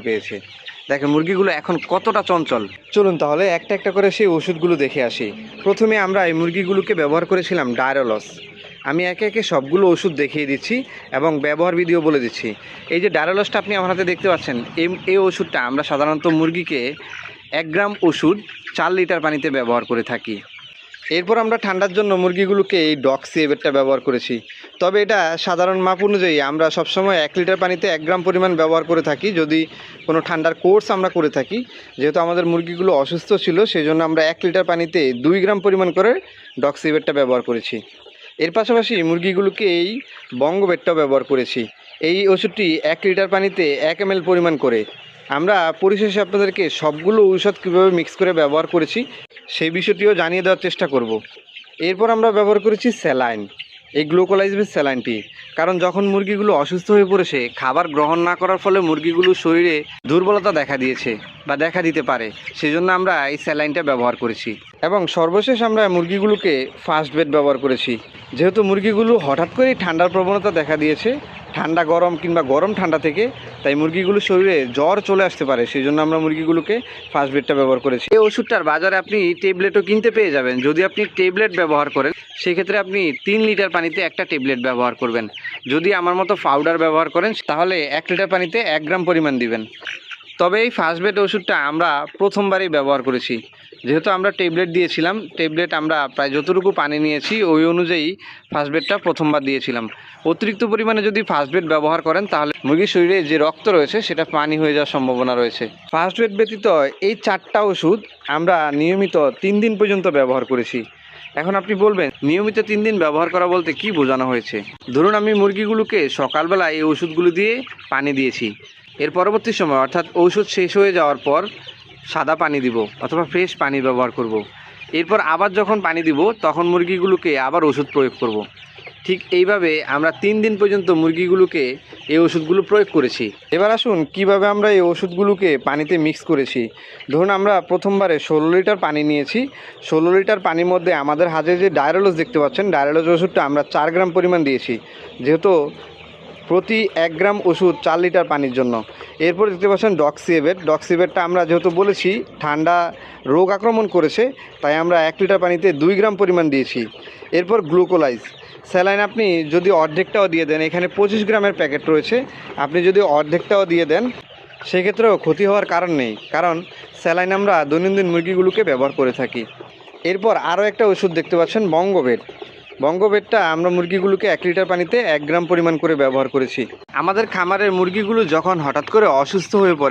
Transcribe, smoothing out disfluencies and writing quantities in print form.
পেয়েছে। দেখেন মুরগিগুলো এখন কতটা চঞ্চল। চলুন তাহলে একটা একটা করে সেই ওষুধগুলো দেখে আসি। প্রথমে আমরা এই মুরগিগুলোকে ব্যবহার করেছিলাম ডায়ারলস। আমি একে একে সবগুলো ওষুধ দেখিয়ে দিচ্ছি এবং ব্যবহার ভিডিও বলে দিচ্ছি। এই যে ডায়ারলসটা আপনি আমার হাতে দেখতে পাচ্ছেন, এই ওষুধটা আমরা সাধারণত মুরগিকে 1 গ্রাম ওষুধ 4 লিটার পানিতে ব্যবহার করে থাকি। এরপর আমরা ঠান্ডার জন্য মুরগিগুলোকে এই ডক্সিএভেটটা ব্যবহার করেছি। তবে এটা সাধারণ মাপ অনুযায়ী আমরা সবসময় 1 লিটার পানিতে 1 গ্রাম পরিমাণ ব্যবহার করে থাকি যদি কোনো ঠান্ডার কোর্স আমরা করে থাকি। যেহেতু আমাদের মুরগিগুলো অসুস্থ ছিল সেই জন্য আমরা 1 লিটার পানিতে 2 গ্রাম পরিমাণ করে ডক্সিএভেটটা ব্যবহার করেছি। এর পাশাপাশি মুরগিগুলোকে এই বঙ্গবেটটাও ব্যবহার করেছি। এই ওষুধটি 1 লিটার পানিতে 1 ml পরিমাণ করে। আমরা পরিশেষে আপনাদেরকে সবগুলো ঔষধ কীভাবে মিক্স করে ব্যবহার করেছি সেই বিষয়টিও জানিয়ে দেওয়ার চেষ্টা করব। এরপর আমরা ব্যবহার করেছি স্যালাইন, এই গ্লুকোলাইজের স্যালাইনটি। কারণ যখন মুরগিগুলো অসুস্থ হয়ে পড়েছে, খাবার গ্রহণ না করার ফলে মুরগিগুলোর শরীরে দুর্বলতা দেখা দিয়েছে বা দেখা দিতে পারে, সেজন্য আমরা এই স্যালাইনটা ব্যবহার করেছি। এবং সর্বশেষ আমরা মুরগিগুলোকে ফার্স্ট বেড ব্যবহার করেছি। যেহেতু মুরগিগুলো হঠাৎ করেই ঠান্ডার প্রবণতা দেখা দিয়েছে, ঠান্ডা গরম কিংবা গরম ঠান্ডা থেকে, তাই মুরগিগুলোর শরীরে জ্বর চলে আসতে পারে, সেই জন্য আমরা মুরগিগুলোকে ফার্স্ট বেডটা ব্যবহার করেছি। এই ওষুধটার বাজারে আপনি ট্যাবলেটও কিনতে পেয়ে যাবেন। যদি আপনি ট্যাবলেট ব্যবহার করেন সেক্ষেত্রে আপনি 3 লিটার পানিতে একটা ট্যাবলেট ব্যবহার করবেন। যদি আমার মতো পাউডার ব্যবহার করেন তাহলে 1 লিটার পানিতে 1 গ্রাম পরিমাণ দিবেন। তবে এই ফার্স্ট বেড ওষুধটা আমরা প্রথমবারই ব্যবহার করেছি। যেহেতু আমরা ট্যাবলেট দিয়েছিলাম, ট্যাবলেট আমরা প্রায় যতটুকু পানি নিয়েছি ওই অনুযায়ী ফার্স্ট বেডটা প্রথমবার দিয়েছিলাম। অতিরিক্ত পরিমাণে যদি ফার্স্ট বেড ব্যবহার করেন তাহলে মুরগির শরীরে যে রক্ত রয়েছে সেটা পানি হয়ে যাওয়ার সম্ভাবনা রয়েছে। ফার্স্ট বেড ব্যতীত এই 4টা ওষুধ আমরা নিয়মিত 3 দিন পর্যন্ত ব্যবহার করেছি। এখন আপনি বলবেন নিয়মিত 3 দিন ব্যবহার করা বলতে কি বোঝানো হয়েছে? ধরুন আমি মুরগিগুলোকে সকালবেলা এই ওষুধগুলো দিয়ে পানি দিয়েছি, এর পরবর্তী সময় অর্থাৎ ঔষধ শেষ হয়ে যাওয়ার পর সাদা পানি দিব অথবা ফ্রেশ পানি ব্যবহার করব। এরপর আবার যখন পানি দিব তখন মুরগিগুলোকে আবার ওষুধ প্রয়োগ করব। ঠিক এইভাবে আমরা 3 দিন পর্যন্ত মুরগিগুলোকে এই ওষুধগুলো প্রয়োগ করেছি। এবার আসুন কিভাবে আমরা এই ওষুধগুলোকে পানিতে মিক্স করেছি। ধরুন আমরা প্রথমবারে 16 লিটার পানি নিয়েছি। 16 লিটার পানির মধ্যে আমাদের হাতে যে ডায়ারলস দেখতে পাচ্ছেন, ডায়ারলস ওষুধটা আমরা 4 গ্রাম পরিমাণ দিয়েছি, যেহেতু প্রতি 1 গ্রাম ওষুধ 4 লিটার পানির জন্য। এরপর দেখতে পাচ্ছেন ডক্সিএভেট। ডক্সিএভেটটা আমরা যেহেতু বলেছি ঠান্ডা রোগ আক্রমণ করেছে, তাই আমরা 1 লিটার পানিতে 2 গ্রাম পরিমাণ দিয়েছি। এরপর গ্লুকোলাইজ স্যালাইন আপনি যদি অর্ধেকটাও দিয়ে দেন, এখানে 25 গ্রামের প্যাকেট রয়েছে, আপনি যদি অর্ধেকটাও দিয়ে দেন সেক্ষেত্রেও ক্ষতি হওয়ার কারণ নেই, কারণ স্যালাইন আমরা দৈনন্দিন মুরগিগুলোকে ব্যবহার করে থাকি। এরপর আরও একটা ওষুধ দেখতে পাচ্ছেন বঙ্গবেট। বঙ্গবেটটা আমরা মুরগিগুলোকে 1 লিটার পানিতে 1 গ্রাম পরিমাণ করে ব্যবহার করেছি। আমাদের খামারের মুরগিগুলো যখন হঠাৎ করে অসুস্থ হয়ে পড়ে